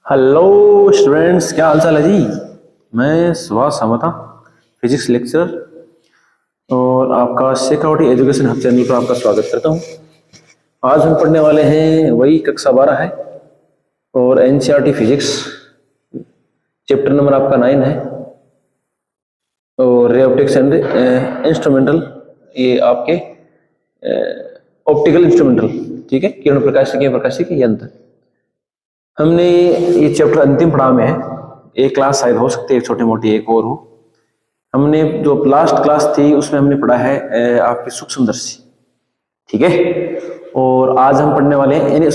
Hello students, क्या हाल चाल है जी। मैं सुभाष समता, फिजिक्स लेक्चरर, और आपका सिक्योरिटी एजुकेशन हब चैनल पर आपका स्वागत करता हूं। आज हम पढ़ने वाले हैं वही कक्षा 12 है और एनसीईआरटी फिजिक्स चैप्टर नंबर आपका 9 है और रे ऑप्टिक्स एंड इंस्ट्रूमेंटल, ये आपके ऑप्टिकल इंस्ट्रूमेंटल, ठीक है, किरण प्रकाशिकी यंत्र। हमने ये चैप्टर अंतिम पड़ाव में है। एक क्लास शायद हो सकती है, एक छोटी मोटी एक और हो। हमने जो लास्ट क्लास थी उसमें हमने पढ़ा है आपकी सूक्ष्मदर्शी, ठीक है। और आज हम पढ़ने वाले हैं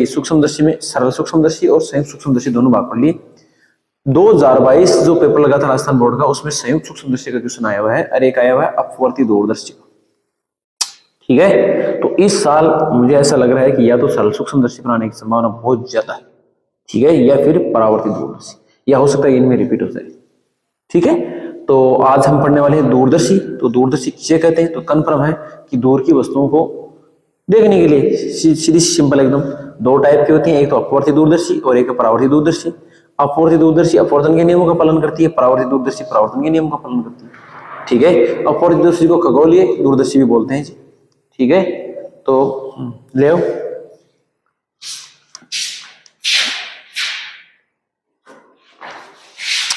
सूक्ष्मदर्शी में सरल सूक्ष्मदर्शी और संयुक्त सूक्ष्मदर्शी दोनों भाग पढ़ लिए। 2022 जो पेपर लगा था राजस्थान बोर्ड का, उसमें संयुक्त सूक्ष्मदर्शी का क्वेश्चन आया हुआ है और एक आया हुआ है अपवर्ती दूरदर्शी का, ठीक है। तो इस साल मुझे ऐसा लग रहा है कि या तो सरल सूक्ष्मदर्शी पर आने की संभावना बहुत ज्यादा है, ठीक है, या फिर परावर्तित दूरदर्शी, या हो सकता है इनमें रिपीट हो जाए, ठीक है। तो आज हम पढ़ने वाले हैं दूरदर्शी। तो दूरदर्शी किसे कहते हैं, तो कन्फर्म है कि दूर की वस्तुओं को देखने के लिए सीधी सिंपल एकदम दो टाइप की होती हैं, एक तो अपवर्ती दूरदर्शी और एक परावर्ती दूरदर्शी। अपवर्ती दूरदर्शी अपवर्तन के नियमों का पालन करती है, परावर्ती दूरदर्शी परावर्तन के नियमों का पालन करती है, ठीक है। अपवर्ती दूरदर्शी को खगोलीय दूरदर्शी भी बोलते हैं जी, ठीक है। तो ले आओ,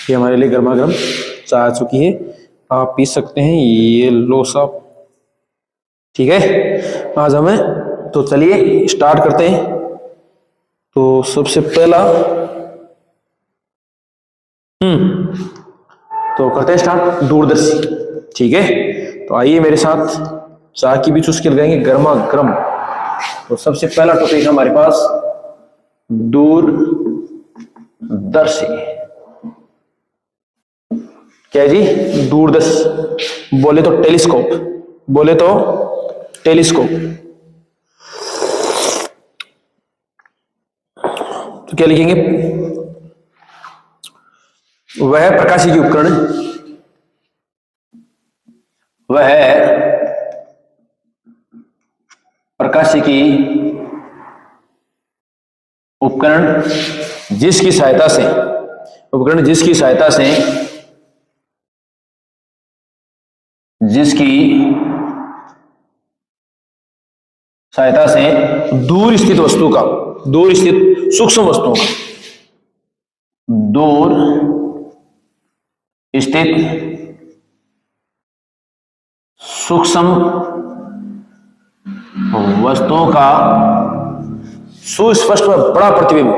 ये हमारे लिए गर्मा गर्म चाय आ चुकी है, आप पी सकते हैं। ये लो साहब, ठीक है। आज हमें, तो चलिए स्टार्ट करते हैं। तो सबसे पहला तो करते हैं स्टार्ट दूरदर्शी, ठीक है। तो आइए मेरे साथ चाय की भी चुस्की लगाएंगे गर्मा गर्म। तो सबसे पहला टॉपिक हमारे पास दूरदर्शी, क्या है जी, दूरदर्शी। बोले तो टेलीस्कोप, बोले तो टेलीस्कोप। तो क्या लिखेंगे, वह प्रकाशिकी उपकरण, वह प्रकाशिकी उपकरण जिसकी सहायता से, उपकरण जिसकी सहायता से, जिसकी सहायता से दूर स्थित वस्तु का, दूर स्थित सूक्ष्म वस्तुओं का, दूर स्थित सूक्ष्म वस्तुओं का सुस्पष्ट व बड़ा प्रतिबिंब,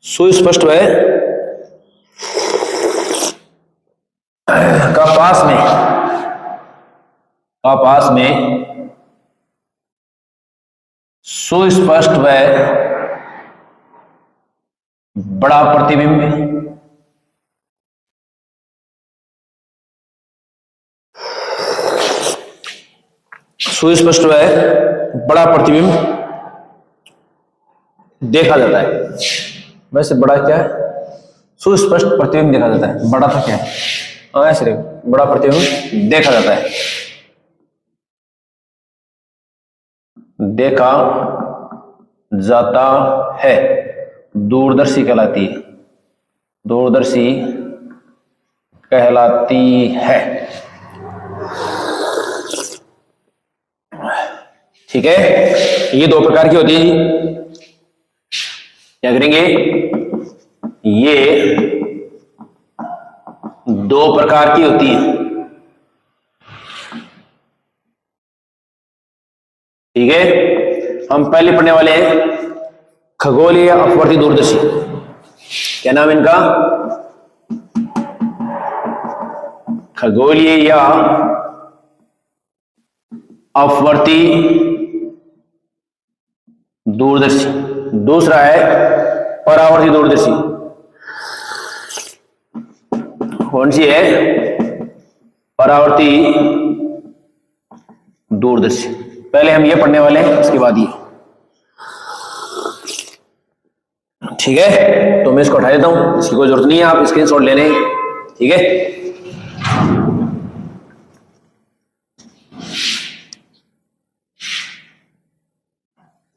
सुस्पष्ट व का पास में सुस्पष्ट व बड़ा प्रतिबिंब, सुस्पष्ट व बड़ा प्रतिबिंब देखा जाता है। वैसे बड़ा क्या है, सुस्पष्ट प्रतिबिंब देखा जाता है, बड़ा तो क्या है, ऐसे बड़ा प्रतिबिंब देखा जाता है, देखा जाता है, दूरदर्शी कहलाती है, दूरदर्शी कहलाती है, ठीक है। ये दो प्रकार की होती है जी। क्या करेंगे, ये दो प्रकार की होती है, ठीक है। हम पहले पढ़ने वाले हैं खगोलीय या अपवर्ती दूरदर्शी। क्या नाम इनका, खगोलीय या अपवर्ती दूरदर्शी। दूसरा है परावर्ती दूरदर्शी। कौन सी है, परावर्ती दूरदर्शी। पहले हम ये पढ़ने वाले हैं, इसके बाद ये, ठीक है। तो मैं इसको हटा देता हूं, इसकी कोई जरूरत नहीं है, आप स्क्रीनशॉट लेने, ठीक है।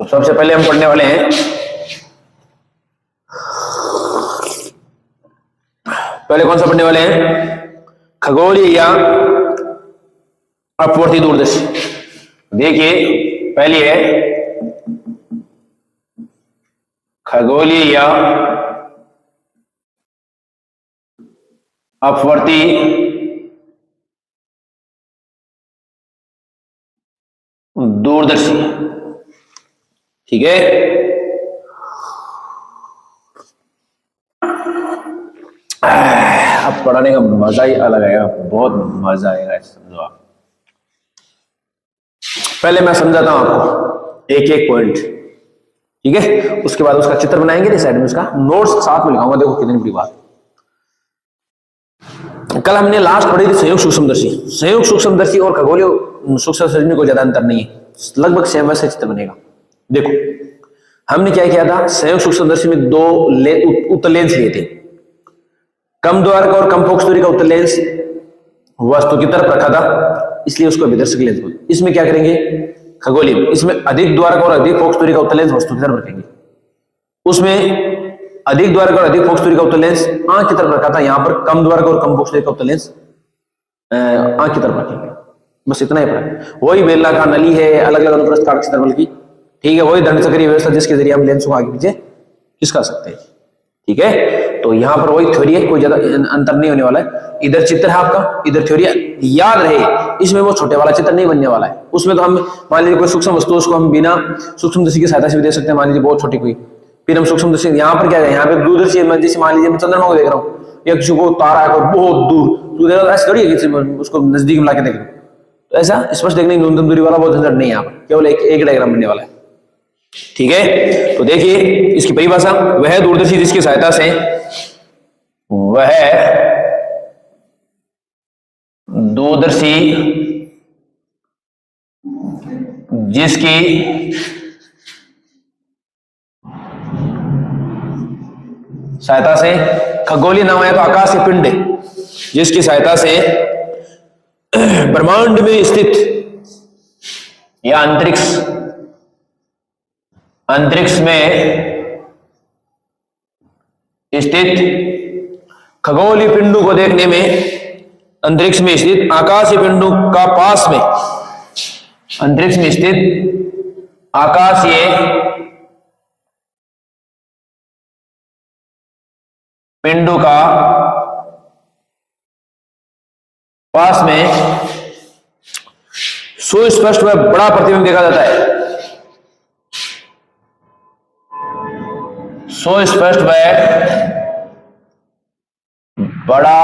तो सबसे पहले हम पढ़ने वाले हैं पहले कौन सा पढ़ने वाले हैं? खगोलीय या अपवर्ती दूरदर्शी। देखिए पहली है खगोलीय या अपवर्ती दूरदर्शी। ठीक है, अब पढ़ाने का मजा ही अलग आएगा, बहुत मजा आएगा, समझो आप। पहले मैं समझाता हूं आपको एक एक पॉइंट, ठीक है, उसके बाद उसका चित्र बनाएंगे, साइड में उसका नोट्स साथ में लिखाऊंगा। देखो कितनी बड़ी बात। कल हमने लास्ट पढ़ी थी संयुक्त सूक्ष्मदर्शी। संयुक्त सूक्ष्मदर्शी और खगोलीय सूक्ष्मदर्शी में कोई ज्यादा अंतर नहीं है, लगभग सेम वैसे चित्र बनेगा। देखो हमने क्या किया था, संयुक्त सूक्ष्मदर्शी में दो उत्तल लेंस लिए थे, कम द्वारक और कम फोकस दूरी का उत्तल लेंस वस्तु की तरफ रखा था, इसलिए उसको विदर्शक लेंस बोलते। इसमें क्या करेंगे, खगोलीय इसमें अधिक द्वारक और अधिक फोकस दूरी का उत्तल लेंस वस्तु की तरफ रखेंगे। उसमें अधिक द्वारक और अधिक फोकस दूरी का उत्तल लेंस आंख की तरफ रखा था, यहां पर कम द्वारक और कम फोकस दूरी का उत्तल लेंस आंख की तरफ रखेंगे। बस इतना ही फर्क। वही बेलनाकार नली है, अलग अलग अनुप्रस्थ काट क्षेत्रफल की, ठीक है, वही दंड चक्रीय व्यवस्था जिसके जरिए हम लेंस को आगे पीछे खिसका सकते हैं। ठीक है, तो यहां पर वही थ्योरी है, कोई ज्यादा अंतर नहीं होने वाला है। इधर चित्र है आपका, इधर थ्योरी। याद रहे इसमें वो छोटे वाला चित्र नहीं बनने वाला है। उसमें तो हम मान लीजिए कोई सूक्ष्म वस्तु, उसको हम बिना सूक्ष्मदर्शी की सहायता से भी देख सकते हैं, मान लीजिए बहुत छोटी कोई, फिर हम सूक्ष्मदर्शी। यहाँ पर क्या है, यहाँ पे दूरदर्शी, जैसे मान लीजिए मैं चंद्रमा को देख रहा हूँ या किसी को तारा है बहुत दूर, तो देख रहा ऐसा थोड़ी है कि उसको नजदीक में लाके देख रहा हूँ, तो ऐसा स्पष्ट देखने की न्यूनतम दूरी वाला बहुत झंझट नहीं है, यहाँ पर केवल एक डायग्राम बनने वाला है। ठीक है, तो देखिए इसकी परिभाषा, वह दूरदर्शी जिसकी सहायता से वह दूरदर्शी जिसकी सहायता से, खगोलीय नाम है तो आकाशीय पिंड जिसकी सहायता से ब्रह्मांड में स्थित या अंतरिक्ष में स्थित खगोलीय पिंडों को देखने में, अंतरिक्ष में स्थित आकाशीय पिंडों का पास में, अंतरिक्ष में स्थित आकाशीय पिंडों का पास में सुस्पष्ट व बड़ा प्रतिबिंब देखा जाता है। सुस्पष्ट व बड़ा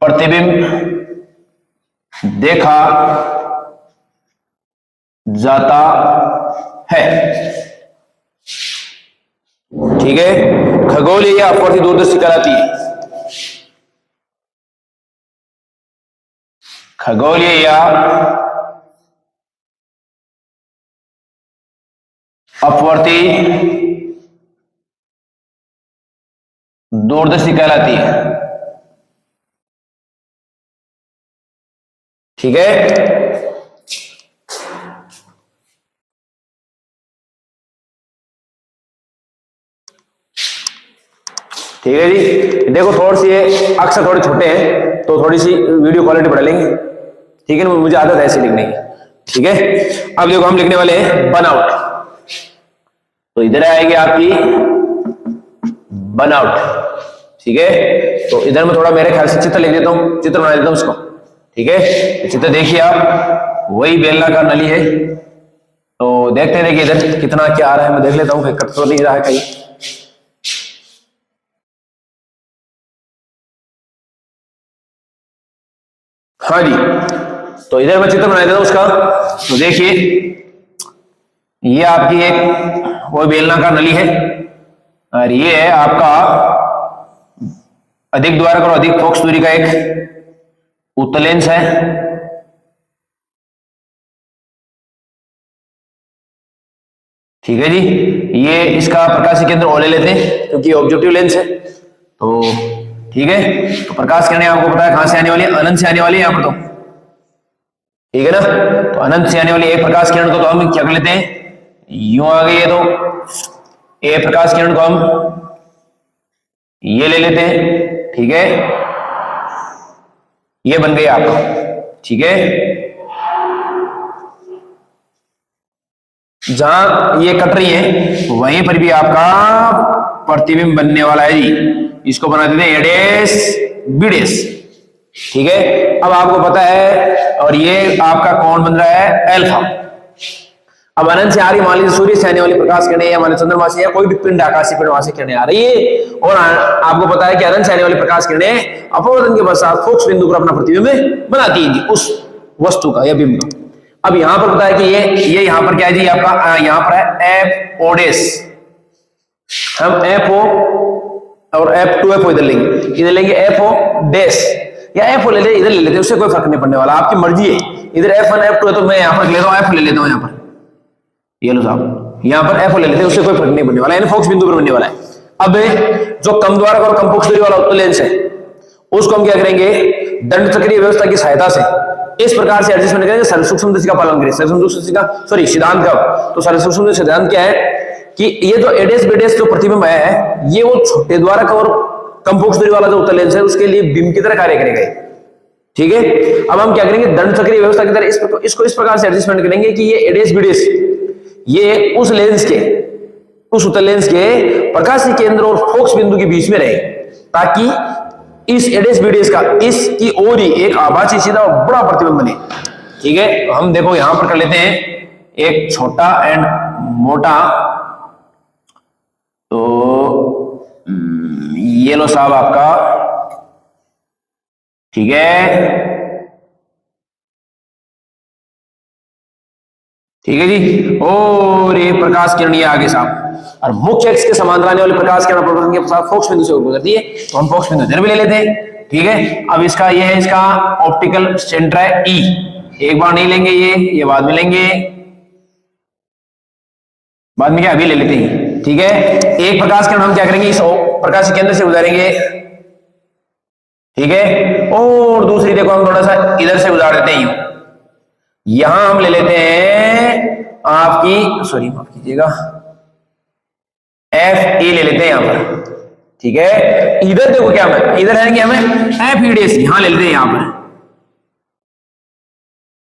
प्रतिबिंब देखा जाता है। ठीक है, खगोलीय या अपवर्ती दूरदर्शी कहलाती है। खगोलीय या अपवर्ती दूरदर्शी कहलाती है। ठीक है, ठीक है जी। देखो थोड़ी सी अक्षर थोड़े छोटे हैं तो थोड़ी सी वीडियो क्वालिटी बढ़ा लेंगे, ठीक है ना, मुझे आदत है ऐसे लिखने की। ठीक है, अब देखो हम लिखने वाले हैं बनआउट, तो इधर आएगी आपकी बनआउट। ठीक है, तो इधर मैं थोड़ा मेरे ख्याल से चित्र लिख देता हूं, चित्र बना देता हूं उसको। ठीक है, तो चित्र देखिए आप, वही बेलनाकार नली है, तो देखते देखिए इधर कितना क्या आ रहा है, मैं देख लेता हूं कट तो नहीं रहा है कहीं। हाँ जी, तो इधर मैं चित्र बना देता हूं उसका। तो देखिए ये आपकी एक वो बेलनाकार नली है और ये है आपका अधिक द्वारक और अधिक फोकस दूरी का एक उत्तल लेंस है। ठीक है जी, ये इसका प्रकाशीय केंद्र ओ ले लेते हैं क्योंकि ऑब्जेक्टिव लेंस है। तो ठीक है, तो प्रकाश किरणें आपको पता है कहां से आने वाली है, अनंत से आने वाली है यहाँ पर। तो ठीक है ना, तो अनंत से आने वाली एक प्रकाश किरण को तो हम क्या कर लेते हैं, यूं आ गई है, तो एक प्रकाश किरण को हम ये ले लेते हैं, ठीक है, ये बन गई आपका, ठीक है। जहां ये कट रही है वहीं पर भी आपका प्रतिबिंब बनने वाला है जी। इसको बना देते हैं एडेस बीडेस, ठीक है। अब आपको पता है, और ये आपका कौन बन रहा है, एल्फा। अब अनंत से आ रही, मान लीजिए सूर्य से आने वाली प्रकाश किरणें या हमारे चंद्रमा से या कोई भी पिंड, आकाशीय पिंड, वहां से किरणें आ रही है, और आपको पता है कि अनंत से आने वाली प्रकाश किरणें अपवर्तन के पश्चात फोकस बिंदु पर अपना प्रतिबिंब बनाती है जी, उस वस्तु का या बिंब का। अब यहां पर पता है कि ये यहां पर क्या है जी, आपका यहां पर है एफ ओडेस। हम एफ ओ और एफ टू एफ ओ इधर लेंगे एफ ओ डेस या एफ ओ ले ले, इधर ले लेते, उससे कोई फर्क नहीं पड़ने वाला, आपकी मर्जी है। इधर एफ वन एफ टू है तो मैं यहां पर ले लेता हूं, एफ ले लेता हूं यहां पर, ये लो साहब, यहां पर एफ ले लेते हैं, उससे कोई फर्क नहीं पड़ने वाला, यानी फोकस बिंदु पर बनने वाला है। अब जो कम द्वारक और कम फोकस दूरी वाला उत्तल लेंस है, उसको हम क्या करेंगे, दंड चक्रीय व्यवस्था की सहायता से इस प्रकार से एडजस्टमेंट करेंगे, सर्वसूक्ष्मदर्शी का पालन करें। सर्वसूक्ष्मदर्शी का सॉरी सिद्धांत का, तो सर्वसूक्ष्मदर्शी सिद्धांत क्या है कि ये जो एडेस बेडेस जो प्रतिबिंब है, ये वो छोटे द्वारक और कम फोकस दूरी वाला जो उत्तल लेंस है उसके लिए बिंब की तरह कार्य करेगा, ठीक है। अब हम क्या करेंगे, दंड चक्रीय व्यवस्था की तरह इसको इस प्रकार से एडजस्टमेंट करेंगे कि ये एडेस बेडेस ये उस लेंस के, उस उत्तल लेंस के प्रकाशीय केंद्र और फोकस बिंदु के बीच में रहे, ताकि इस एडेस बीडेस का इसकी ओर ही एक आभासी सीधा और बड़ा प्रतिबिंब बने, ठीक है। तो हम देखो यहां पर कर लेते हैं एक छोटा एंड मोटा, तो ये लो साहब आपका, ठीक है, ठीक है जी। और ये प्रकाश किरण ये आगे साहब, और मुख्य अक्ष के समांतर आने वाले प्रकाश किरण अपवर्तन के साथ फोकस बिंदु से होकर गुजरती है, तो हम फोकस बिंदु इधर भी ले लेते हैं, ठीक है। अब इसका ये है, इसका ऑप्टिकल सेंटर है ई, एक बार नहीं लेंगे, ये बाद में लेंगे, बाद में क्या अभी ले लेते हैं, ठीक है। एक प्रकाश किरण हम क्या करेंगे, इस प्रकाश केंद्र से गुजारेंगे, ठीक है, और दूसरी देखो हम थोड़ा सा इधर से गुजार देते हैं, यहां हम ले लेते हैं आपकी, सॉरी माफ कीजिएगा, एफ ए ले लेते हैं यहां पर, ठीक है। इधर देखो क्या है, इधर है कि हमें एफ ईडीएस, यहां ले लेते हैं यहां पर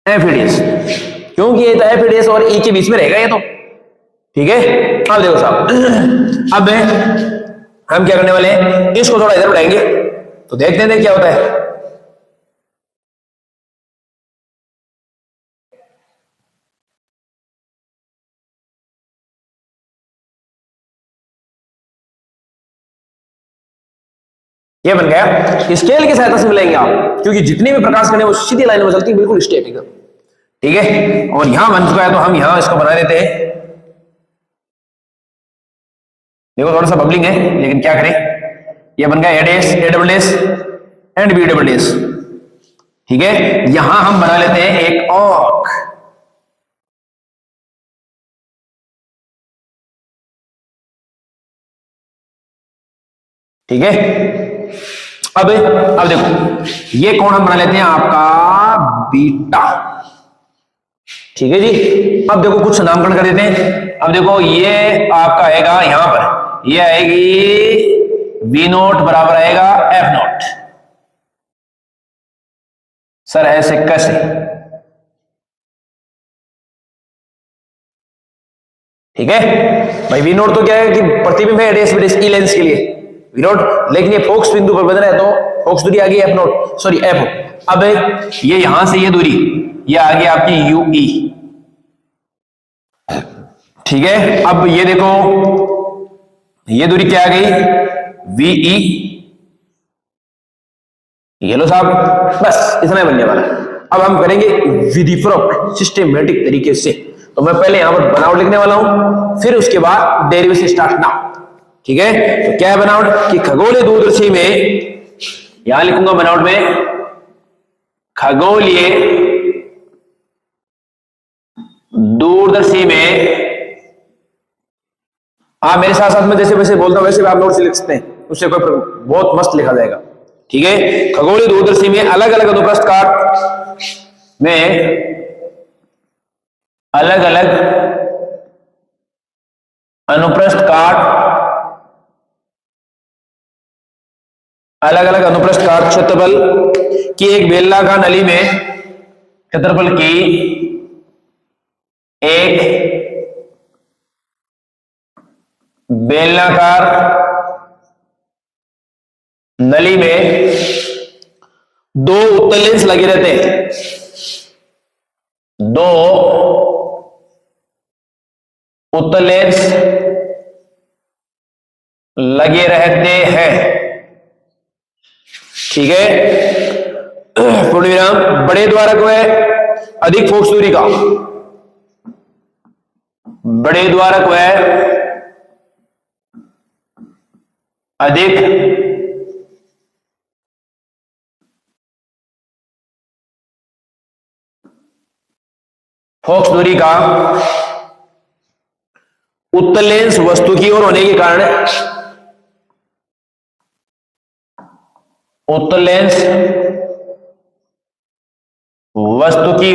एफ ईडीएस, क्योंकि ये तो एफ ईडीएस और ई के बीच में रहेगा ये तो, ठीक है। अब देखो साहब, अब हम क्या करने वाले हैं, इसको थोड़ा इधर बढ़ाएंगे, तो देखते हैं क्या होता है। ये बन गया, स्केल की सहायता से मिलेंगे आप, क्योंकि जितनी भी प्रकाश किरणें वो सीधी लाइन में चलती है, बिल्कुल स्ट्रेट, ठीक है। और यहां बन चुका है, तो हम यहां इसको बना देते हैं, देखो थोड़ा सा बबलिंग है, लेकिन क्या करें, ये बन गया एडेस, A double S and B double S, ठीक है। यहां हम बना लेते हैं एक ऑक, ठीक है। अब देखो ये कौन हम बना लेते हैं, आपका बीटा, ठीक है जी। अब देखो कुछ नामकरण कर देते हैं। अब देखो ये आपका आएगा यहां पर, ये आएगी वी नोट बराबर आएगा एफ नोट। सर ऐसे कैसे, ठीक है भाई। वी नोट तो क्या है कि प्रतिबिंब है एडेस बीडेस ई लेंस के लिए वी नोट, लेकिन ये फोकस बिंदु पर बन रहा है, तो फोकस दूरी आ गई एफ नोट, सॉरी एफ। अब ये यहां से ये दूरी, ये आ गई आपकी यू ई, ठीक है। अब ये देखो ये दूरी क्या आ गई, वीई, ये लो साहब, बस इतना बनने वाला है। अब हम करेंगे विधिपूर्वक सिस्टमेटिक तरीके से, तो मैं पहले यहां पर बनावट लिखने वाला हूं, फिर उसके बाद डेरिवेशन स्टार्ट ना, ठीक है। तो क्या है बनावट, कि खगोलीय दूरदर्शी में, यहां लिखूंगा बनावट में खगोलीय दूरदर्शी में, आप मेरे साथ साथ में जैसे वैसे बोलता हूं वैसे भी आप नोट से लिख सकते हैं, उससे कोई बहुत मस्त लिखा जाएगा, ठीक है। खगोलीय दूरदर्शी में अलग अलग अनुप्रस्थ काट में अलग अलग अनुप्रस्थ काट अलग अलग अनुप्रस्थ काट क्षेत्रफल की एक बेलनाकार नली में क्षेत्रफल की एक बेलनाकार नली में दो उत्तल लेंस लगे रहते हैं, दो उत्तल लेंस लगे रहते हैं। ठीक है, पूर्ण विराम। बड़े द्वारक व अधिक फोकस दूरी का, बड़े द्वारक व अधिक फोकस दूरी का उत्तल लेंस वस्तु की ओर होने के कारण, उत्तल लेंस वस्तु की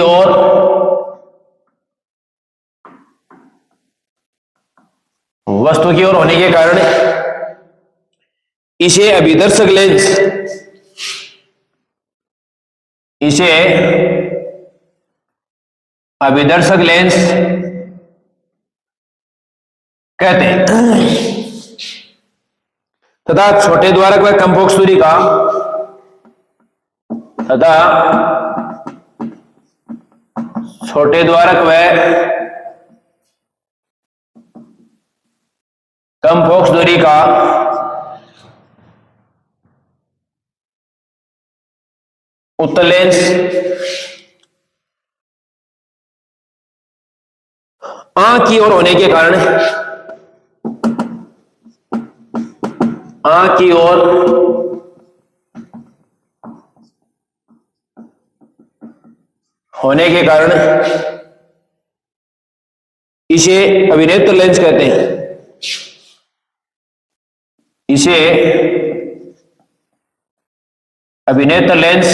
ओर होने के कारण इसे अभिदर्शक लेंस, इसे अभिदर्शक लेंस कहते हैं। तथा छोटे द्वारक व कम फोकस दूरी का, तथा छोटे द्वारक व कम फोकस दूरी का उत्तल लेंस आंख की ओर होने के कारण, आंख की ओर होने के कारण इसे अभिनेत्र लेंस कहते हैं, इसे अभिनेत्र लेंस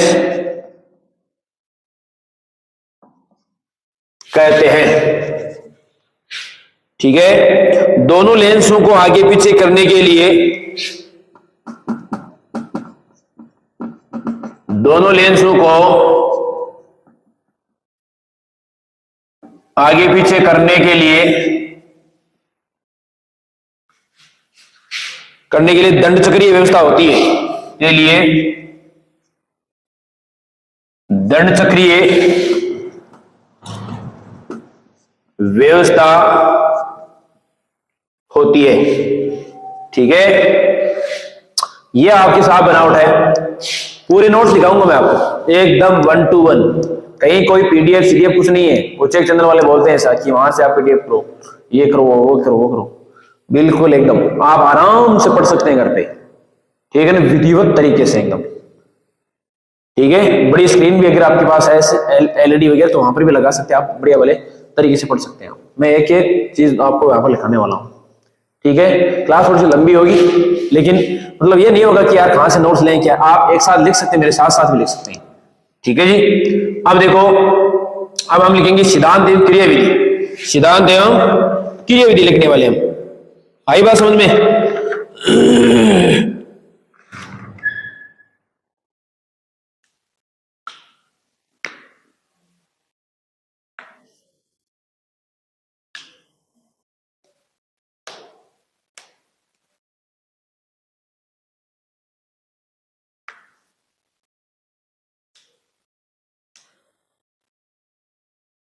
कहते हैं। ठीक है, दोनों लेंसों को आगे पीछे करने के लिए, दोनों लेंसों को आगे पीछे करने के लिए दंड चक्रीय व्यवस्था होती है। के लिए दंड चक्रीय व्यवस्था होती है। ठीक है, यह आपकी साफ बनावट है। पूरे नोट्स दिखाऊंगा मैं आपको एकदम 1 to 1, कहीं कोई पीडीएफ सीडीएफ कुछ नहीं है। वो चेक चैनल वाले बोलते हैं ऐसा कि वहां से आप पीडीएफ करो, ये करो, वो करो, वो करो। बिल्कुल एकदम आप आराम से पढ़ सकते हैं घर पे। ठीक है ना, विधिवत तरीके से एकदम। ठीक है, बड़ी स्क्रीन भी अगर आपके पास है एलईडी वगैरह तो वहां पर भी लगा सकते हैं आप, बढ़िया वाले तरीके से पढ़ सकते हैं। मैं एक एक चीज आपको यहाँ पर लिखाने वाला हूँ। ठीक है, क्लास थोड़ी सी लंबी होगी, लेकिन मतलब ये नहीं होगा कि यार कहां से नोट्स लें, क्या आप एक साथ लिख सकते हैं, मेरे साथ साथ भी लिख सकते हैं। ठीक है जी, अब देखो, अब हम लिखेंगे सिद्धांत एवं क्रिया विधि। सिद्धांत एवं क्रिया विधि लिखने वाले हम। आई बात समझ में?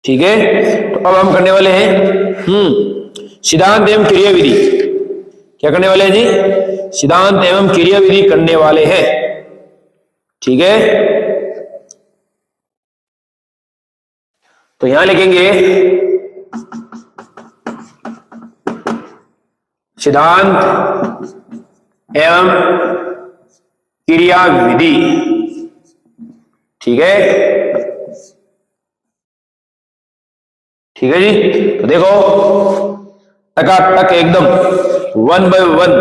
ठीक है, तो अब हम करने वाले हैं सिद्धांत एवं क्रिया विधि। क्या करने वाले हैं जी? सिद्धांत एवं क्रिया विधि करने वाले हैं। ठीक है, तो यहां लिखेंगे सिद्धांत एवं क्रिया विधि। ठीक है, ठीक है जी, तो देखो टकाटक एकदम 1 by 1।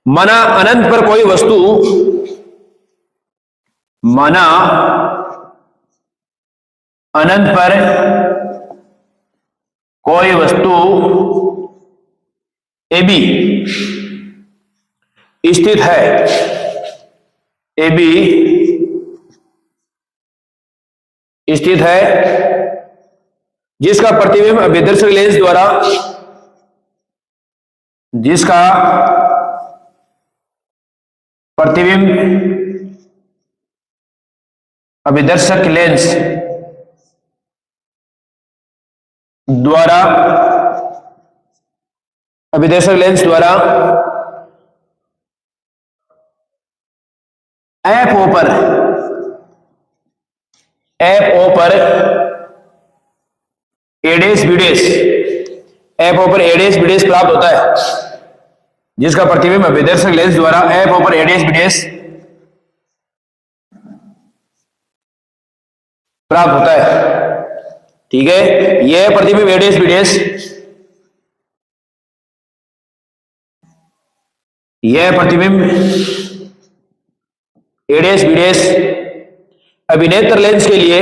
माना अनंत पर कोई वस्तु, माना अनंत पर कोई वस्तु ए बी स्थित है, ए बी स्थित है, जिसका प्रतिबिंब अभिदर्शक लेंस द्वारा, जिसका प्रतिबिंब अभिदर्शक लेंस द्वारा, अभिदर्शक लेंस द्वारा एफ ओ पर एडेस बीडेस, एफ ओ पर एडेस बीडेस प्राप्त होता है, जिसका प्रतिबिंब अभिदर्शक लेंस द्वारा एफ ओ पर एडेस बीडेस प्राप्त होता है। ठीक है, यह प्रतिबिंब एडेस बीडेस, यह प्रतिबिंब एडेस बीडेस अभिनेत्र लेंस के लिए,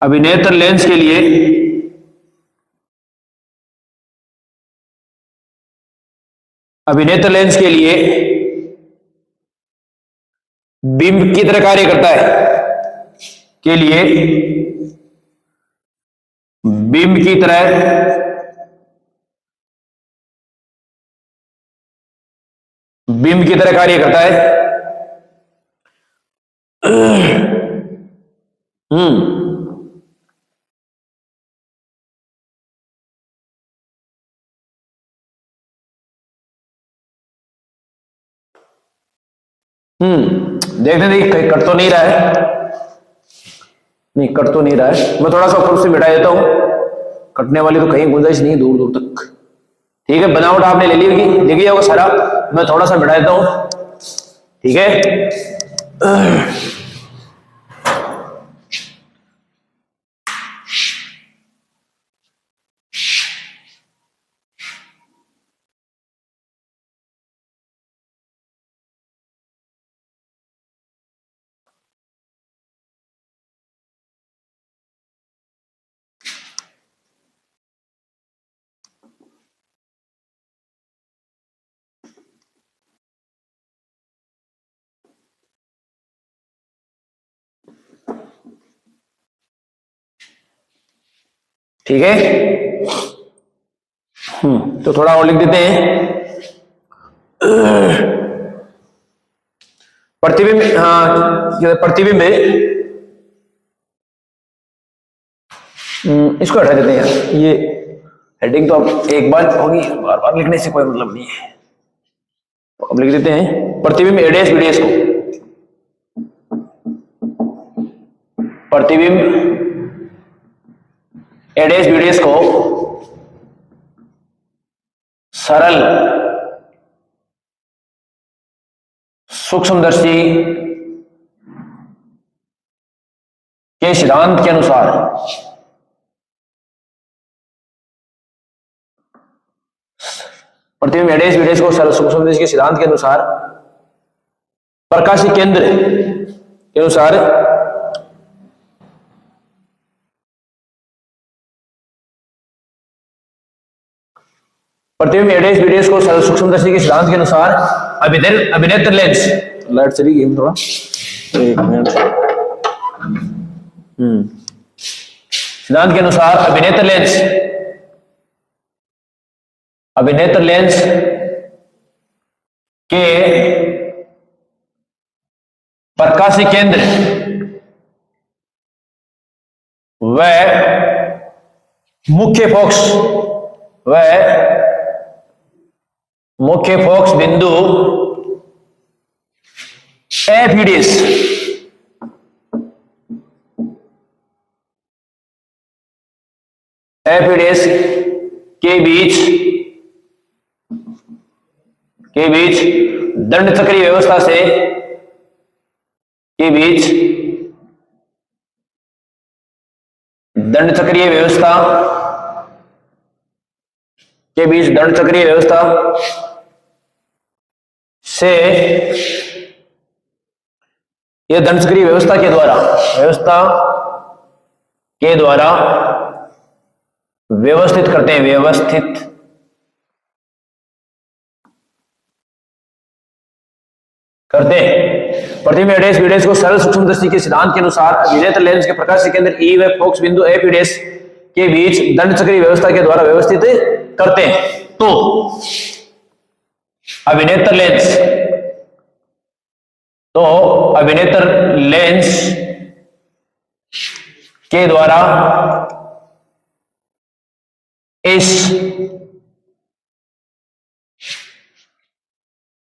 अभिनेत्र लेंस के लिए बिंब की तरह कार्य करता है, के लिए बिंब की तरह कार्य करता है। देखने देखिए कहीं कट तो नहीं रहा है, नहीं कट तो नहीं रहा है, मैं थोड़ा सा ऊपर से मिटा देता हूं, कटने वाली तो कहीं गुंजाइश नहीं दूर दूर तक। ठीक है, बनावट आपने ले ली होगी, देखिए होगा सारा, मैं थोड़ा सा मिटा देता हूं। ठीक है, ठीक है। तो थोड़ा और लिख देते हैं। प्रतिबिंब, प्रतिबिंब इसको हटा देते हैं, ये हेडिंग तो अब एक बार होगी, बार बार लिखने से कोई मतलब नहीं है, तो अब लिख देते हैं प्रतिबिंब एडेस बीडेस को, प्रतिबिंब एडेस बीडेस को सरल सूक्ष्मदर्शी के सिद्धांत के अनुसार प्रतिबिंब एडेस बीडेस को सरल सूक्ष्मदर्शी के सिद्धांत के अनुसार प्रकाशीय केंद्र के अनुसार प्रतिबिंब एडेस बीडेस को सरल सूक्ष्मदर्शी के सिद्धांत के अनुसार अभिनेत्र लेंस, लाइट चली गई थोड़ा, एक मिनट, सिद्धांत के अनुसार अभिनेत्र लेंस के प्रकाशीय केंद्र व मुख्य फोकस बिंदु एफिडेस के बीच दंड चक्रीय व्यवस्था से दंड चक्रीय व्यवस्था से यह दंड चक्रीय व्यवस्था के द्वारा व्यवस्थित करते हैं, करते हैं। प्रतिबिंब एडेस बीडेस को सरल सूक्ष्मदर्शी के सिद्धांत के अनुसार अभिनेत्र लेंस के प्रकाश के केंद्र ई व फोकस बिंदु एफ डैश के बीच दंड चक्रीय व्यवस्था के द्वारा व्यवस्थित करते हैं। तो अभिनेत्र लेंस के द्वारा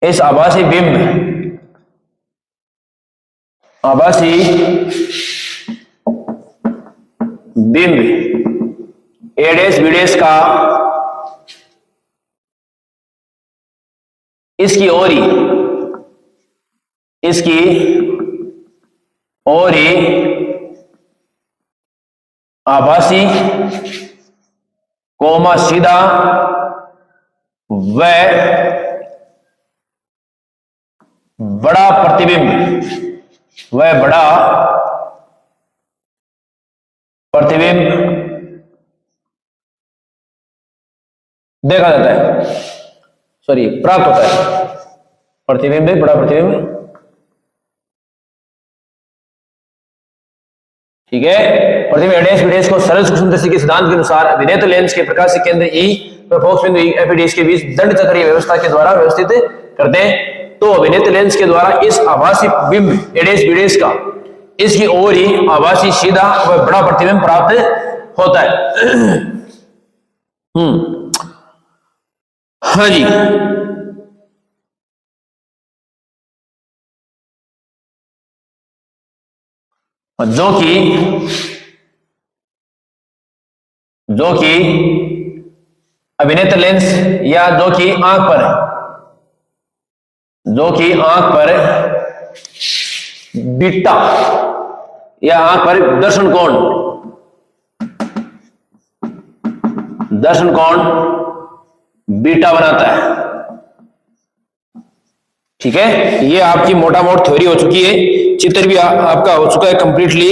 इस आभासी बिंब एडेस बीडेस का इसकी ओरी आभासी कोमा सीधा व बड़ा प्रतिबिंब देखा जाता है, प्राप्त होता है। प्रतिबिंब बड़ा प्रतिबिंब, ठीक है। प्रतिबिंब एडेस बीडेस को सरल सूक्ष्मदर्शी के सिद्धांत के अनुसार अभिनेत्र लेंस के प्रकाश केंद्र ई व फोकस बिंदु एफ डैश के बीच दंड चक्रीय व्यवस्था के द्वारा व्यवस्थित करते हैं। तो अभिनेत्र लेंस के द्वारा इस आभासी बिंब एडेस बीडेस का इसकी ओर ही आभासी सीधा व बड़ा प्रतिबिंब प्राप्त होता है। हाँ जी, जो कि अभिनेत्र लेंस या जो कि आंख पर बीटा या आंख पर दर्शन कोण बीटा बनाता है, ठीक है। ये आपकी मोटा मोट थ्योरी हो चुकी है, चित्र भी आपका हो चुका है कंप्लीटली।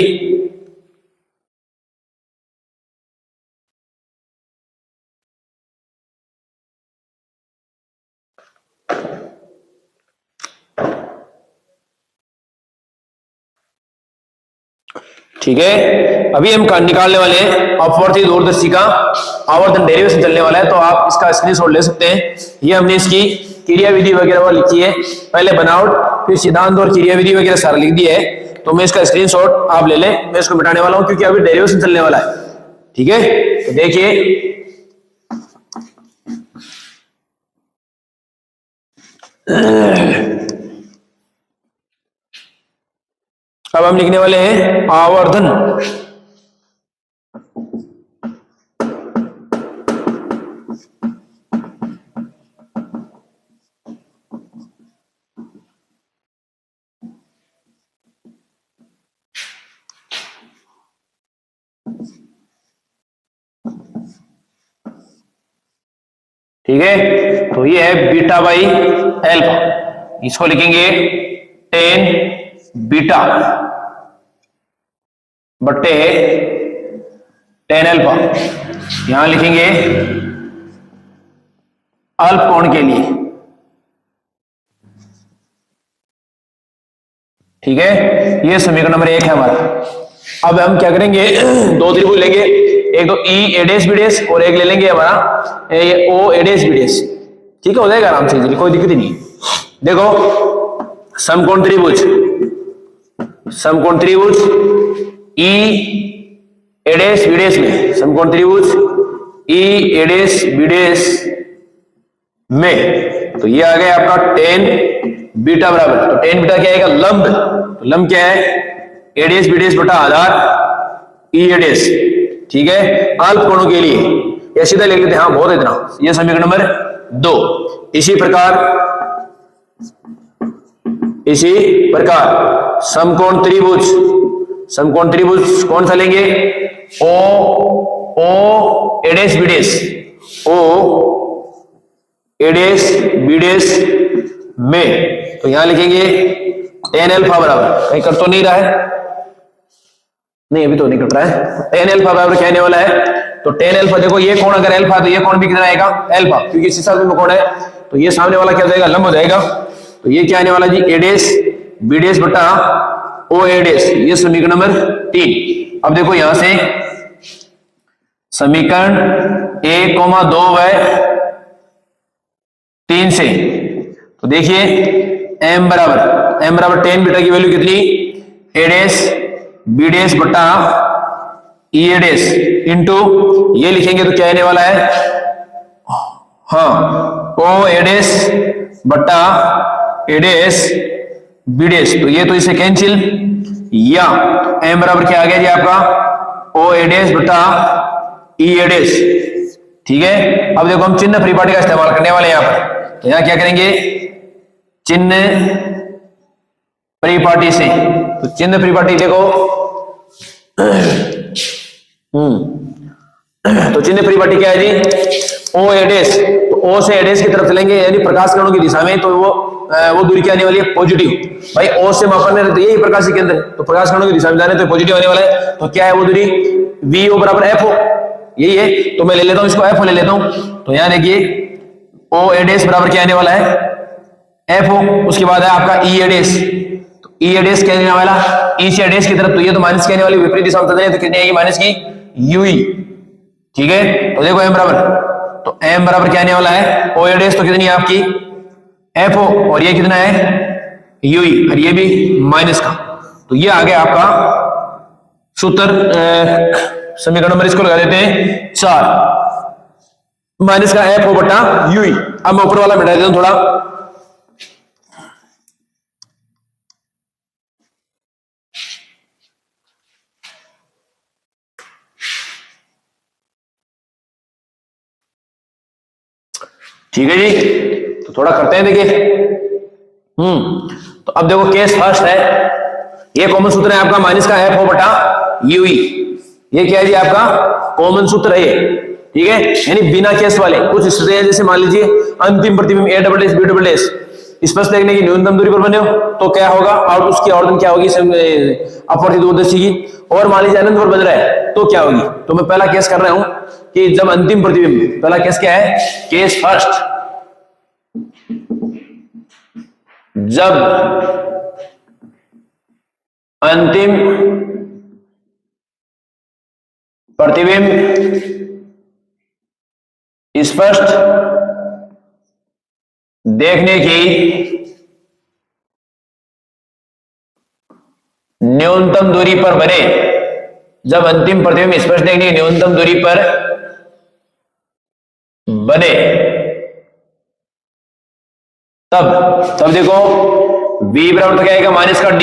ठीक है, अभी हम निकालने वाले हैं अपवर्ती दूरदर्शी का आवर्धन डेरिवेशन चलने वाला है, तो आप इसका स्क्रीनशॉट ले सकते हैं। ये हमने इसकी क्रियाविधि वगैरह लिखी है, पहले बनावट फिर सिद्धांत और क्रियाविधि वगैरह सारा लिख दिया है। तो मैं इसका स्क्रीनशॉट आप ले लें, मैं इसको मिटाने वाला हूं क्योंकि अभी डेरिवेशन चलने वाला है, ठीक है। तो देखिए अब हम लिखने वाले हैं आवर्धन ठीक है। तो ये है बीटा बाई एल्फा, इसको लिखेंगे 10 बीटा बट्टे 10 अल्फा। यहां लिखेंगे अल्प कोण के लिए, ठीक है। ये समीकरण नंबर 1 है हमारा। अब हम क्या करेंगे, दो त्रिभुज लेंगे, एक तो ई एडेस बीडेस और एक ले लेंगे हमारा ये ओ एडेस बीडेस, ठीक है। हो जाएगा आराम से, कोई दिक्कत ही नहीं। देखो समकोण त्रिभुज ई एडेस बीडेस में, समकोण त्रिभुज ई एडेस बीडेस में, तो ये आ गया आपका 10 बीटा बराबर, तो 10 बीटा क्या आएगा, लंब। तो लंब क्या है, एडेस बीडेस बटा आधार ई एडेस, ठीक है। अल्प कोणों के लिए या सीधा लिख लेते हैं, हाँ बहुत इतना। ये समीकरण नंबर 2। इसी प्रकार समकोण त्रिभुज कौन सा लेंगे, ओ एडेस बीडेस में, तो यहां लिखेंगे 10 अल्फा बराबर, कहीं कर तो नहीं रहा है, नहीं अभी तो नहीं कट रहा है। 10 अल्फा बराबर क्या आने वाला है, तो 10 अल्फा, देखो ये कोण अगर अल्फा तो ये कोण भी कितना आएगा, अल्फा, क्योंकि शीशा में कोण है, तो ये सामने वाला क्या हो जाएगा, लंब हो जाएगा। तो ये क्या आने वाला जी, ए डैश बी डैश बटा ओ ए डैश, ये समीकरण नंबर 3। अब देखो यहां से समीकरण 1,2 व 3 से, तो देखिए m बराबर 10 बीटा की वैल्यू कितनी, ए डैश बी डैश बटा ई ए डैश इंटू ये लिखेंगे तो क्या आने वाला है, हाँ ओ ए डैश बटा ए डैश बी डैश, तो ये तो इसे कैंसिल, या m बराबर क्या आ गया जी आपका ओ ए डैश बटा ई ए डैश। ठीक है, अब देखो हम चिन्ह परिपाटी का इस्तेमाल करने वाले हैं यहां पर, तो यहां क्या करेंगे, चिन्ह परिपाटी से, तो चिन्ह परिपाटी देखो तो चिन्ह परिपाटी क्या है जी, ओ ए डैश, तो ओ से ए डैश की तरफ चलेंगे यानी प्रकाश किरणों की दिशा में, तो वो दूरी क्या आने वाली है, पॉजिटिव। भाई ओ से मापन है तो यही प्रकाश के अंदर, तो प्रकाश किरणों की दिशा में जाने तो पॉजिटिव आने वाला है, तो क्या है वो दूरी, वी ओ बराबर एफ ओ, यही है। तो मैं ले लेता हूं इसको एफ ओ ले लेता हूं, तो यहां देखिए ओ ए डैश बराबर क्या आने वाला है, एफ ओ, उसके बाद है आपका ई ए डैश, तो ई ए डैश क्या आने वाला, ई से डैश की तरफ, तो ये तो माइनस की आने वाली, विपरीत दिशा में चल रहे हैं तो कितनी आएगी, माइनस की यूई। ठीक है, तो देखो m बराबर, तो m बराबर क्या आने वाला है, ओ ए डैश तो कितनी है आपकी एफ ओ, और ये कितना है यूई, और ये भी माइनस का, तो ये आ गया आपका सूत्र, समीकरण नंबर इसको लगा देते हैं 4, माइनस का एफ ओ बटा यूई। अब मैं ऊपर वाला मिटा देता हूं थोड़ा, ठीक है जी, तो थोड़ा करते हैं देखिए। तो अब देखो केस फर्स्ट है, ये कॉमन सूत्र है आपका माइनस का एफ ओ बटा यूई, ये क्या है जी आपका कॉमन सूत्र है, ठीक है, यानी बिना केस वाले कुछ स्थिति है, जैसे मान लीजिए अंतिम प्रतिबिंब A double dash B double dash स्पष्ट देखने की न्यूनतम दूरी पर बने हो तो क्या होगा, और उसकी आवर्धन क्या होगी अपवर्तित दूरदर्शी की, और मान लीजिए अनंत पर बन रहा है तो क्या होगी। तो मैं पहला केस कर रहा हूं कि जब अंतिम प्रतिबिंब, पहला केस क्या है, केस फर्स्ट, जब अंतिम प्रतिबिंब स्पष्ट देखने की न्यूनतम दूरी पर बने, जब अंतिम प्रतिबिंब स्पष्ट देखने की न्यूनतम दूरी पर बने, तब देखो v बराबर तो क्या आएगा माइनस का d,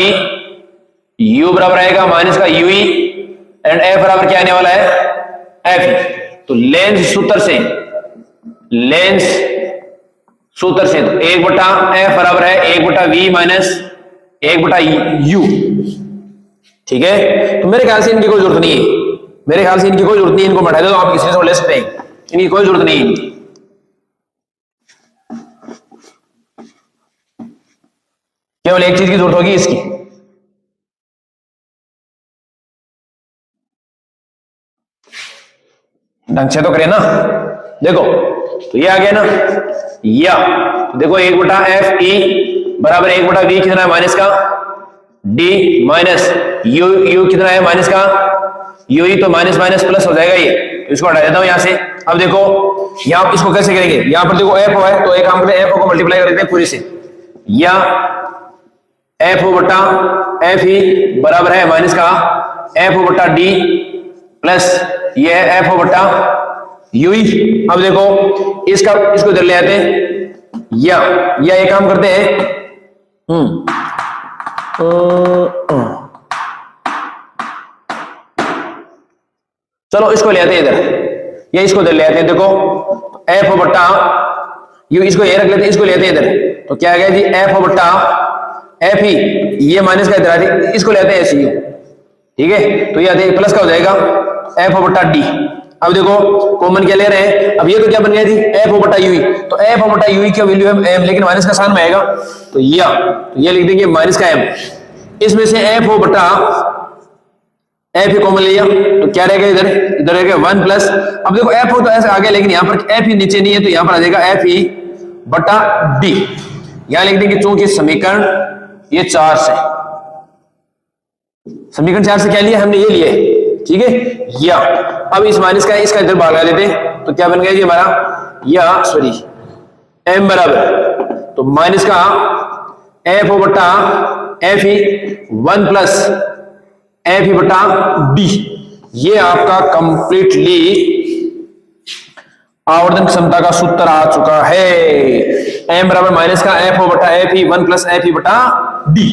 u बराबर आएगा माइनस का ui, एंड f बराबर क्या आने वाला है f। तो लेंस सूत्र से, लेंस सूत्र से तो 1 बटा f बराबर है 1 बटा v माइनस 1 बटा u। ठीक है, तो मेरे ख्याल से इनकी कोई जरूरत नहीं है, मेरे ख्याल से इनकी कोई जरूरत नहीं, इनको बैठा दो तो आप किसी से ले सकते हैं, इनकी कोई जरूरत नहीं है। केवल एक चीज की जरूरत होगी इसकी, ढंग से तो करें ना, देखो तो ये आ गया ना, या तो देखो 1 बटा एफ ई बराबर 1 बटा वी कितना है माइनस का डी माइनस यू कितना है माइनस का यू ही, तो माइनस माइनस प्लस हो जाएगा ये, तो इसको हटा देता हूं यहां से। अब देखो यहां इसको कैसे करेंगे, यहां पर देखो एफ है तो एक काम करें एफ को मल्टीप्लाई कर देते हैं पूरे से, या एफ ओ बटा एफ ई बराबर है माइनस का एफ ओ बटा डी प्लस ये है एफ ओ बटा यू ही। अब देखो इसको इधर ले आते हैं, या एक काम करते हैं चलो इसको ले आते हैं इधर, ये इसको इधर ले आते हैं, देखो एफ ओ बट्टा यू, इसको ये रख लेते हैं, इसको ले आते हैं इधर, तो क्या आ गया जी एफ ओ बट्टा एफ ही, ये माइनस का इधर आते इसको ले आते हैं ऐसे, ठीक है, तो ये आते प्लस का हो जाएगा एफ ओ बट्टा डी। अब देखो कॉमन क्या ले रहे हैं, अब ये तो क्या बन गया जी एफ ओ बटा यू, तो एफ ओ बटा यू की वैल्यू है एम, लेकिन माइनस का साइन में आएगा तो ये लिख देंगे माइनस का एम, इसमें से एफ ओ बटा एफ ही कॉमन लिया तो क्या रहेगा इधर रहेगा 1 प्लस, अब देखो एफ हो तो ऐसे आ गया, लेकिन यहाँ पर एफ ही नीचे नहीं है तो यहाँ पर आ जाएगा एफ ही बटा डी, यहां लिख देंगे चूंकि समीकरण ये 4 से, समीकरण 4 से क्या लिया हमने, ये लिया, ठीक है। या अब इस माइनस का इसका इधर भाग लगा देते तो क्या बन गया जी हमारा, या सॉरी m बराबर, तो माइनस का एफ बटा एफ ही 1 प्लस एफ ही बटा बी, ये आपका कंप्लीटली आवर्धन क्षमता का सूत्र आ चुका है। m बराबर माइनस का एफ बटा एफ ही 1 प्लस एफ ही बटा डी,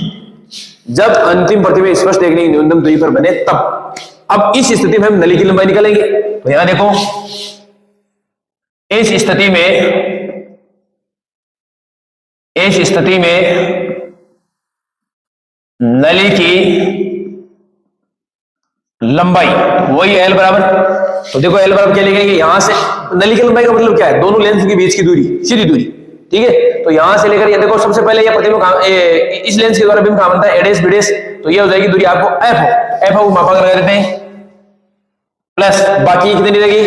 जब अंतिम प्रतिबिंब स्पष्ट देखने की न्यूनतम दूरी पर बने तब। अब इस स्थिति में हम नली की लंबाई निकालेंगे, तो यहां देखो इस स्थिति में नली की लंबाई वही एल बराबर, तो देखो एल बराबर क्या लिखेंगे, यहां से नली की लंबाई का मतलब क्या है, दोनों लेंस के बीच की दूरी, सीधी दूरी, ठीक है। तो यहां से लेकर ये देखो सबसे पहले ये प्रतिबिंब इस लेंस के द्वारा बिंब कहां बनता है, एडेस बीडेस, तो ये हो जाएगी दूरी आपको एफ हो मापा लगा देते हैं, प्लस बाकी कितनी रहेगी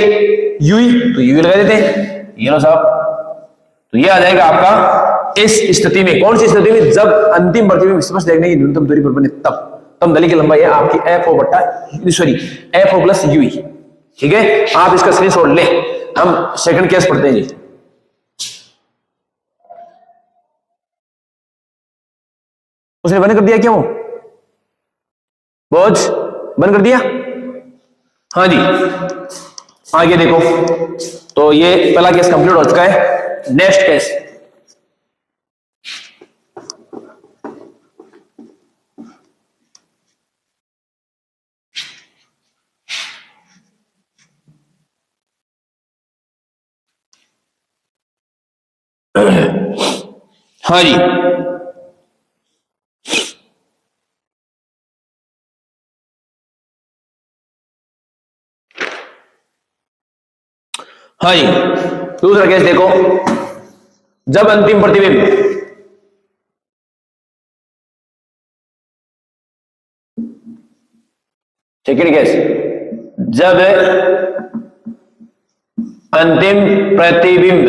यूई, तो यूई लगा देते हैं, ये लो साहब। तो ये आ जाएगा आपका इस स्थिति में, कौन सी स्थिति में, जब अंतिम प्रतिबिंब स्पष्ट देखने की न्यूनतम दूरी पर बने तब नली की लंबाई है आपकी एफ ओ बटा sorry F O plus UE, ठीक है। आप इसका स्क्रीनशॉट ले, हम सेकंड केस पढ़ते हैं जी। उसने बंद कर दिया क्यों, बोझ बंद कर दिया, हाँ जी। आगे देखो, तो ये पहला केस कंप्लीट हो चुका है, नेक्स्ट केस। हाँ जी, हाँ जी, दूसरा केस देखो, जब अंतिम प्रतिबिंब सेकेंड केस, जब अंतिम प्रतिबिंब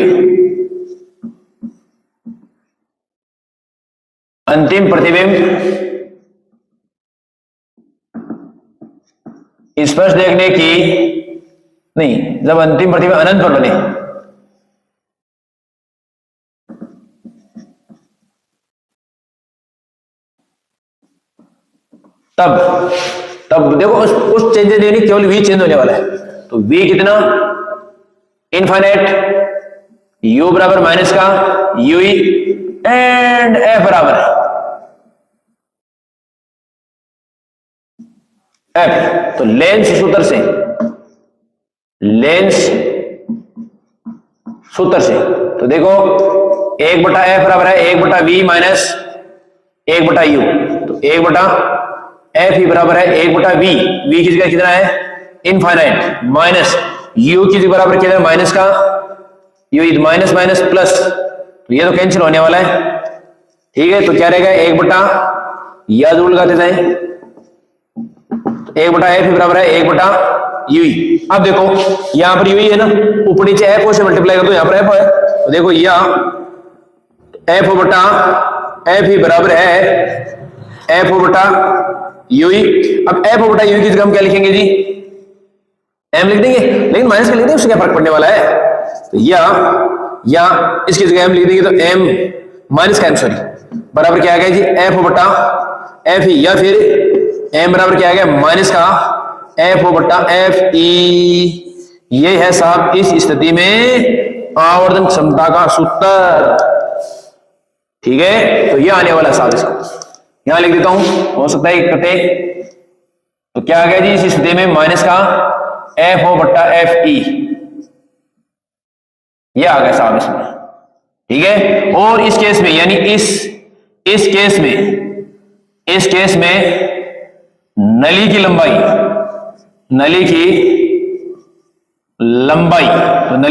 स्पष्ट देखने की नहीं, जब अंतिम प्रतिबिंब अनंत पर बने, तब देखो कुछ चेंजेस नहीं, केवल v चेंज होने वाला है। तो v कितना, इनफाइनाइट, u बराबर माइनस का ui एंड f बराबर है f। तो लेंस सूत्र से तो देखो 1 बटा f बराबर है 1 बटा v माइनस 1 बटा u, तो 1 बटा f ही बराबर है 1 बटा v, v की जगह कितना है इनफाइनाइट, माइनस u की जगह बराबर कितना है माइनस का u, माइनस माइनस प्लस, तो ये तो कैंसिल होने वाला है, ठीक है। तो क्या रहेगा 1 बटा, या जरूर लगाते जाए, 1 बटा एफ बराबर है 1 बटा यूई। अब देखो यहां पर यूई है ना, ऊपर नीचे एफ से मल्टीप्लाई कर दो, यहां पर एफ है, तो देखो या एफ बटा एफ ही बराबर है एफ बटा यूई। अब एफ बटा यूई की जगह हम क्या लिखेंगे जी, एम लिख देंगे, लेकिन माइनस का लिख देंगे, उससे क्या फर्क पड़ने वाला है। तो या इसकी जगह एम लिख देंगे, तो एम माइनस का एम सॉरी बराबर क्या आ गया जी एफ बटा एफ ही, या फिर एम बराबर क्या आ गया माइनस का एफ बटा एफ ई। ये है साहब इस स्थिति में आवर्धन क्षमता का सूत्र, ठीक है। तो ये आने वाला है साहब, इसको यहां लिख देता हूं, हो सकता है कटे, तो क्या आ गया जी इस स्थिति में माइनस का एफ ओ बट्टा एफ ई, ये आ गया साहब इसमें, ठीक है। और इस केस में यानी इस केस में नली की लंबाई तो नली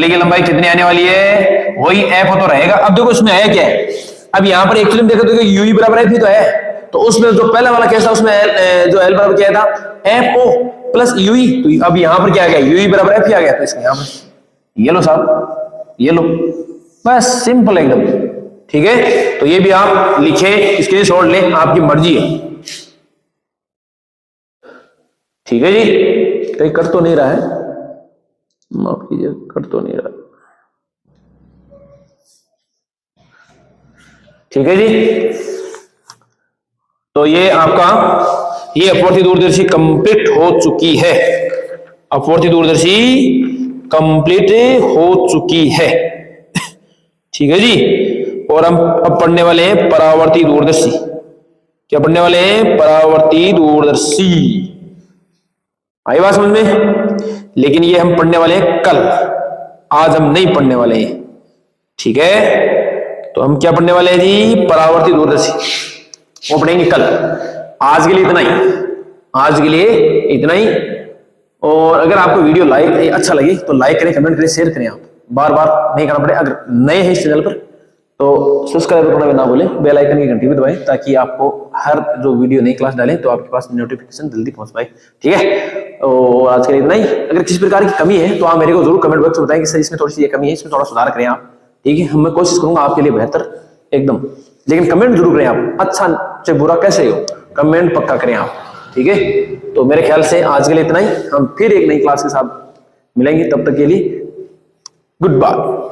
की लंबाई कितनी आने वाली है, वही एफ तो रहेगा। अब देखो इसमें है क्या है, अब यहां पर एक्चुअली देखो तो यूई बराबर एफ ही तो है, तो उसमें जो पहला वाला केस था उसमें जो एल बराबर क्या था एफ ओ प्लस यूई, तो अब यहां पर क्या आ गया यूई बराबर एफ ही आ गया, तो इसका यहां पर ये लो साहब, ये लो, बस सिंपल एकदम, ठीक है, तो ये भी आप लिखें, स्क्रीनशॉट लें, आपकी मर्जी है। ठीक है जी, कहीं कट तो नहीं रहा है, माफ कीजिए, कट तो नहीं रहा। ठीक है जी, तो ये आपका ये अपवर्ती दूरदर्शी कंप्लीट हो चुकी है, अपवर्ती दूरदर्शी कंप्लीट हो चुकी है। ठीक है जी, और हम अब पढ़ने वाले हैं परावर्ती दूरदर्शी। क्या पढ़ने वाले हैं? परावर्ती दूरदर्शी। आई बात समझ में? लेकिन ये हम पढ़ने वाले हैं कल, आज हम नहीं पढ़ने वाले हैं। ठीक है, तो हम क्या पढ़ने वाले हैं जी? परावर्ती दूरदर्शी, वो पढ़ेंगे कल। आज के लिए इतना ही, आज के लिए इतना ही। और अगर आपको वीडियो लाइक अच्छा लगे तो लाइक करें, कमेंट करें, शेयर करें। आप बार बार नहीं करना पड़े। अगर नए हैं इस चैनल पर तो सब्सक्राइब करना भी ना भूलें, बेल आइकन की घंटी भी दबाएं, ताकि आपको हर जो वीडियो नई क्लास डालें तो आपके पास नोटिफिकेशन जल्दी पहुंच पाए। ठीक है, तो आज के लिए इतना ही। अगर किसी प्रकार की कमी है तो आप मेरे को जरूर कमेंट बॉक्स में बताएं कि सर इसमें थोड़ी सी ये कमी है, इसमें थोड़ा सुधार करें आप। ठीक है, मैं कोशिश करूंगा आपके लिए बेहतर एकदम, लेकिन कमेंट जरूर करें आप। अच्छा चाहे बुरा कैसे हो, कमेंट पक्का करें आप। ठीक है, तो मेरे ख्याल से आज के लिए इतना ही। हम फिर एक नई क्लास के साथ मिलेंगे, तब तक के लिए गुड बाय।